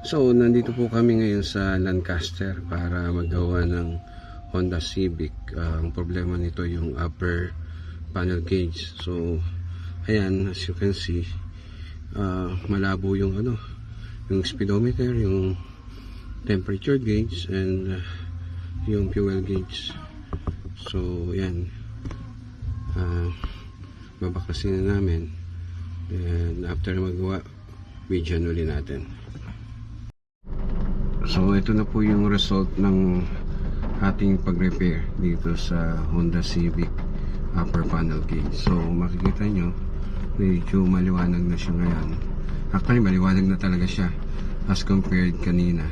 So, nandito po kami ngayon sa Lancaster para magawa ng Honda Civic. Ang problema nito yung upper panel gauge. So, ayan, as you can see, malabo yung yung speedometer, yung temperature gauge, and yung fuel gauge. So, ayan, babakasin na namin. And after magawa, video ulit natin. So ito na po yung result ng ating pag-repair dito sa Honda Civic upper panel gauge. So makikita nyo, medyo maliwanag na siya ngayon. Actually maliwanag na talaga siya as compared kanina.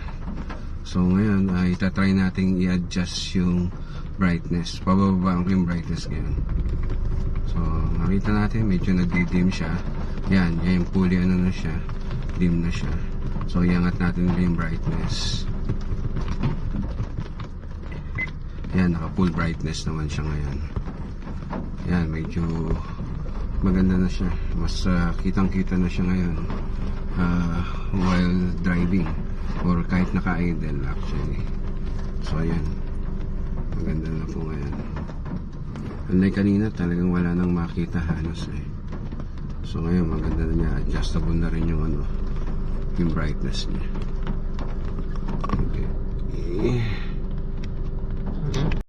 So ngayon ay itatry natin i-adjust yung brightness. Pababaan ko yung brightness ngayon. So makita natin medyo nag-dim siya. Yan yung fully na siya, dim na siya. So iangat natin yung brightness. Yan, naka full brightness naman siya ngayon. Yan, medyo maganda na siya. Mas kitang kita na siya ngayon while driving or kahit naka-idle actually. So ayan, maganda na po ngayon. Unlike kanina, talagang wala nang makita halos eh. So ngayon maganda na niya. Adjustable na rin yung yung brightness niya. Okay.